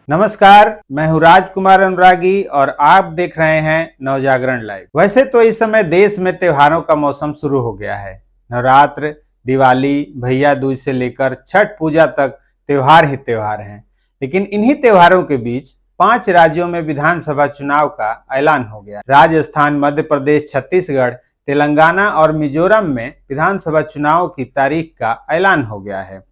नमस्कार, मैं हूँ राजकुमार अनुरागी और आप देख रहे हैं नवजागरण लाइव। वैसे तो इस समय देश में त्योहारों का मौसम शुरू हो गया है। नवरात्र, दिवाली, भैया दूज से लेकर छठ पूजा तक त्योहार ही त्योहार हैं। लेकिन इन्हीं त्योहारों के बीच 5 राज्यों में विधानसभा चुनाव का ऐलान हो गया। राजस्थान, मध्य प्रदेश, छत्तीसगढ़, तेलंगाना और मिजोरम में विधानसभा चुनाव की तारीख का ऐलान हो गया है।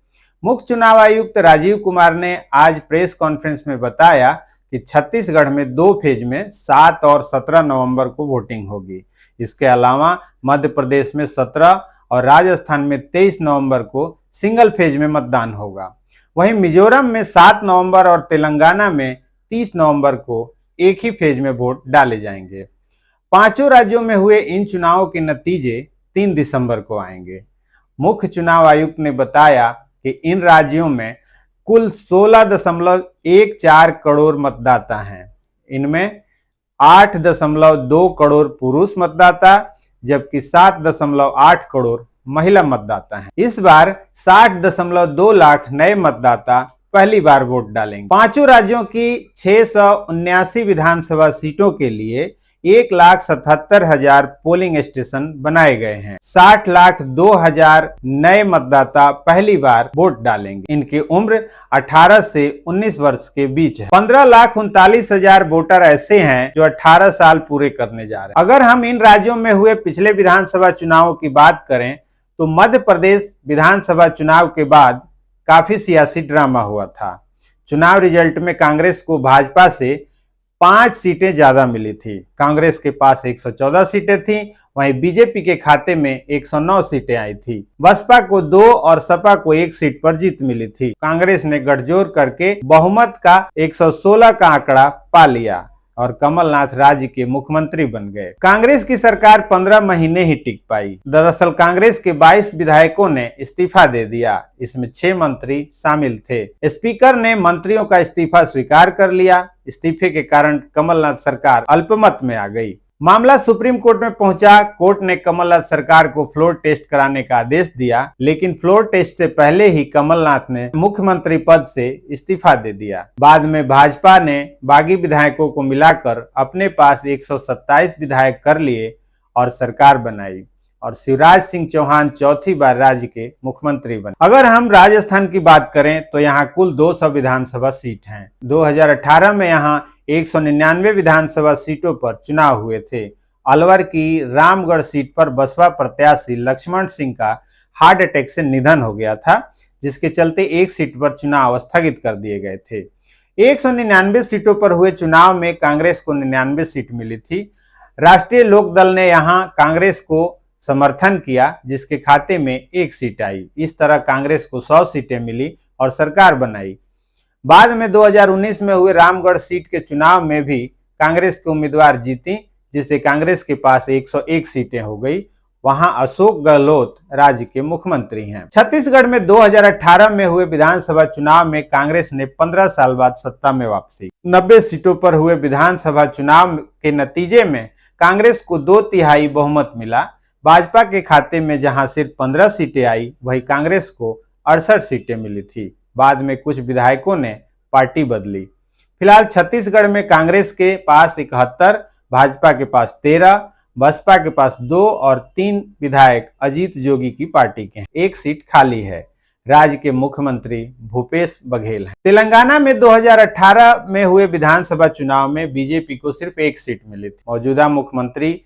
मुख्य चुनाव आयुक्त राजीव कुमार ने आज प्रेस कॉन्फ्रेंस में बताया कि छत्तीसगढ़ में 2 फेज में 7 और 17 नवंबर को वोटिंग होगी। इसके अलावा मध्य प्रदेश में 17 और राजस्थान में 23 नवंबर को सिंगल फेज में मतदान होगा। वहीं मिजोरम में 7 नवंबर और तेलंगाना में 30 नवंबर को एक ही फेज में वोट डाले जाएंगे। पांचों राज्यों में हुए इन चुनावों के नतीजे 3 दिसंबर को आएंगे। मुख्य चुनाव आयुक्त ने बताया कि इन राज्यों में कुल 16.14 करोड़ मतदाता हैं। इनमें 8.2 करोड़ पुरुष मतदाता जबकि 7.8 करोड़ महिला मतदाता हैं। इस बार 60.2 लाख नए मतदाता पहली बार वोट डालेंगे। पांचों राज्यों की 679 विधानसभा सीटों के लिए 1,77,000 पोलिंग स्टेशन बनाए गए हैं। 60,02,000 नए मतदाता पहली बार वोट डालेंगे। इनकी उम्र 18 से 19 वर्ष के बीच है। 15,39,000 वोटर ऐसे हैं जो 18 साल पूरे करने जा रहे हैं। अगर हम इन राज्यों में हुए पिछले विधानसभा चुनावों की बात करें तो मध्य प्रदेश विधानसभा चुनाव के बाद काफी सियासी ड्रामा हुआ था। चुनाव रिजल्ट में कांग्रेस को भाजपा से 5 सीटें ज्यादा मिली थी। कांग्रेस के पास 114 सीटें थी, वहीं बीजेपी के खाते में 109 सीटें आई थी। बसपा को 2 और सपा को 1 सीट पर जीत मिली थी। कांग्रेस ने गठजोड़ करके बहुमत का 116 का आंकड़ा पा लिया और कमलनाथ राज्य के मुख्यमंत्री बन गए। कांग्रेस की सरकार 15 महीने ही टिक पाई। दरअसल कांग्रेस के 22 विधायकों ने इस्तीफा दे दिया। इसमें 6 मंत्री शामिल थे। स्पीकर ने मंत्रियों का इस्तीफा स्वीकार कर लिया। इस्तीफे के कारण कमलनाथ सरकार अल्पमत में आ गई। मामला सुप्रीम कोर्ट में पहुंचा। कोर्ट ने कमलनाथ सरकार को फ्लोर टेस्ट कराने का आदेश दिया, लेकिन फ्लोर टेस्ट से पहले ही कमलनाथ ने मुख्यमंत्री पद से इस्तीफा दे दिया। बाद में भाजपा ने बागी विधायकों को मिलाकर अपने पास 127 विधायक कर लिए और सरकार बनाई और शिवराज सिंह चौहान चौथी बार राज्य के मुख्यमंत्री बने। अगर हम राजस्थान की बात करें तो यहाँ कुल 200 विधानसभा सीट हैं। 2018 में यहाँ 199 विधानसभा सीटों पर चुनाव हुए थे। अलवर की रामगढ़ सीट पर बसपा प्रत्याशी लक्ष्मण सिंह का हार्ट अटैक से निधन हो गया था, जिसके चलते एक सीट पर चुनाव स्थगित कर दिए गए थे। 199 सीटों पर हुए चुनाव में कांग्रेस को 99 सीट मिली थी। राष्ट्रीय लोक दल ने यहाँ कांग्रेस को समर्थन किया, जिसके खाते में 1 सीट आई। इस तरह कांग्रेस को 100 सीटें मिली और सरकार बनाई। बाद में 2019 में हुए रामगढ़ सीट के चुनाव में भी कांग्रेस के उम्मीदवार जीती, जिससे कांग्रेस के पास 101 सीटें हो गई। वहां अशोक गहलोत राज्य के मुख्यमंत्री हैं। छत्तीसगढ़ में 2018 में हुए विधानसभा चुनाव में कांग्रेस ने 15 साल बाद सत्ता में वापसी। 90 सीटों पर हुए विधानसभा चुनाव के नतीजे में कांग्रेस को 2/3 बहुमत मिला। भाजपा के खाते में जहां सिर्फ 15 सीटें आई, वहीं कांग्रेस को 68 सीटें मिली थी। बाद में कुछ विधायकों ने पार्टी बदली। फिलहाल छत्तीसगढ़ में कांग्रेस के पास 71, भाजपा के पास 13, बसपा के पास 2 और 3 विधायक अजीत जोगी की पार्टी के हैं। 1 सीट खाली है। राज्य के मुख्यमंत्री भूपेश बघेल हैं। तेलंगाना में 2018 में हुए विधानसभा चुनाव में बीजेपी को सिर्फ 1 सीट मिली थी। मौजूदा मुख्यमंत्री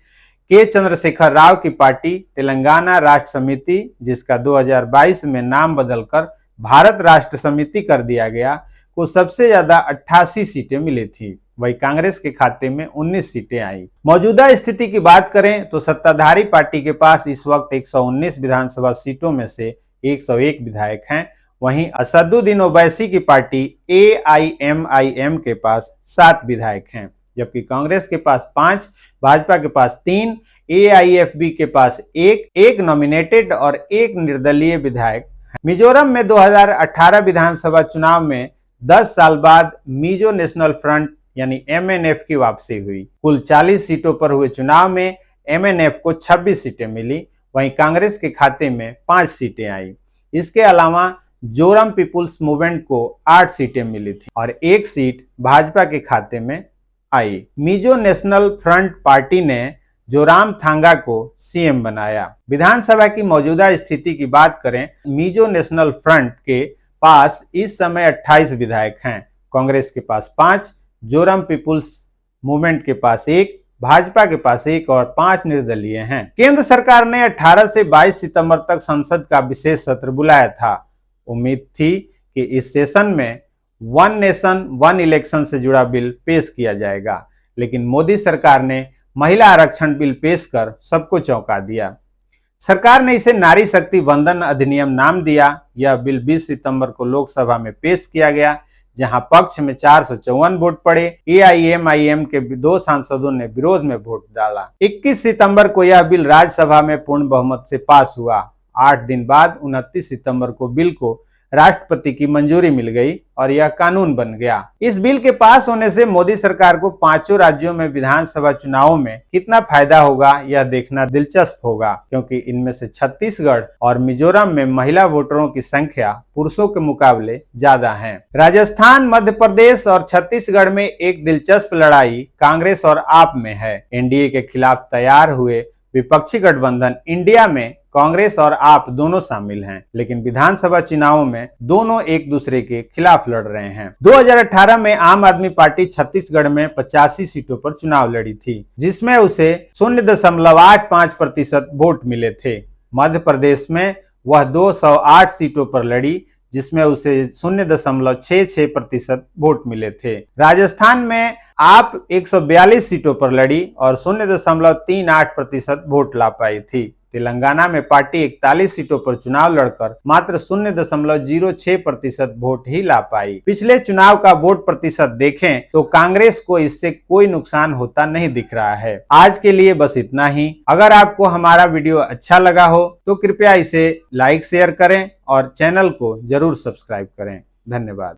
के चंद्रशेखर राव की पार्टी तेलंगाना राष्ट्र समिति, जिसका 2022 में नाम बदलकर भारत राष्ट्र समिति कर दिया गया, को सबसे ज्यादा 88 सीटें मिली थी। वही कांग्रेस के खाते में 19 सीटें आई। मौजूदा स्थिति की बात करें तो सत्ताधारी पार्टी के पास इस वक्त 119 विधानसभा सीटों में से 101 विधायक हैं। वहीं असदुद्दीन ओवैसी की पार्टी AIMIM के पास 7 विधायक हैं, जबकि कांग्रेस के पास 5, भाजपा के पास 3, AIFB के पास 1 नॉमिनेटेड और 1 निर्दलीय विधायक। मिजोरम में 2018 विधानसभा चुनाव में 10 साल बाद मिजो नेशनल फ्रंट यानी MNF की वापसी हुई। कुल 40 सीटों पर हुए चुनाव में MNF को 26 सीटें मिली, वहीं कांग्रेस के खाते में 5 सीटें आई। इसके अलावा जोरम पीपुल्स मूवमेंट को 8 सीटें मिली थी और 1 सीट भाजपा के खाते में आई। मिजो नेशनल फ्रंट पार्टी ने जोरामथांगा को सीएम बनाया। विधानसभा की मौजूदा स्थिति की बात करें, मिजो नेशनल फ्रंट के पास इस समय 28 विधायक हैं। कांग्रेस के पास 5, जोरम पीपुल्स मूवमेंट के पास 1, भाजपा के पास 1 और 5 निर्दलीय हैं। केंद्र सरकार ने 18 से 22 सितंबर तक संसद का विशेष सत्र बुलाया था। उम्मीद थी कि इस सेशन में वन नेशन वन इलेक्शन से जुड़ा बिल पेश किया जाएगा, लेकिन मोदी सरकार ने महिला आरक्षण बिल पेश कर सबको चौंका दिया। सरकार ने इसे नारी शक्ति वंदन अधिनियम नाम दिया। यह बिल 20 सितंबर को लोकसभा में पेश किया गया, जहां पक्ष में 454 वोट पड़े। एआईएमआईएम के 2 सांसदों ने विरोध में वोट डाला। 21 सितंबर को यह बिल राज्यसभा में पूर्ण बहुमत से पास हुआ। 8 दिन बाद 29 सितंबर को बिल को राष्ट्रपति की मंजूरी मिल गई और यह कानून बन गया। इस बिल के पास होने से मोदी सरकार को 5 राज्यों में विधानसभा चुनावों में कितना फायदा होगा यह देखना दिलचस्प होगा, क्योंकि इनमें से छत्तीसगढ़ और मिजोरम में महिला वोटरों की संख्या पुरुषों के मुकाबले ज्यादा है। राजस्थान, मध्य प्रदेश और छत्तीसगढ़ में एक दिलचस्प लड़ाई कांग्रेस और आप में है। एनडीए के खिलाफ तैयार हुए विपक्षी गठबंधन इंडिया में कांग्रेस और आप दोनों शामिल हैं, लेकिन विधानसभा चुनावों में दोनों एक दूसरे के खिलाफ लड़ रहे हैं। 2018 में आम आदमी पार्टी छत्तीसगढ़ में 85 सीटों पर चुनाव लड़ी थी, जिसमें उसे 0.85% वोट मिले थे। मध्य प्रदेश में वह 208 सीटों पर लड़ी, जिसमें उसे 0.66% वोट मिले थे। राजस्थान में आप 142 सीटों पर लड़ी और 0.38% वोट ला पाई थी। तेलंगाना में पार्टी 41 सीटों पर चुनाव लड़कर मात्र 0.06% वोट ही ला पाई। पिछले चुनाव का वोट प्रतिशत देखें तो कांग्रेस को इससे कोई नुकसान होता नहीं दिख रहा है। आज के लिए बस इतना ही। अगर आपको हमारा वीडियो अच्छा लगा हो तो कृपया इसे लाइक शेयर करें और चैनल को जरूर सब्सक्राइब करें। धन्यवाद।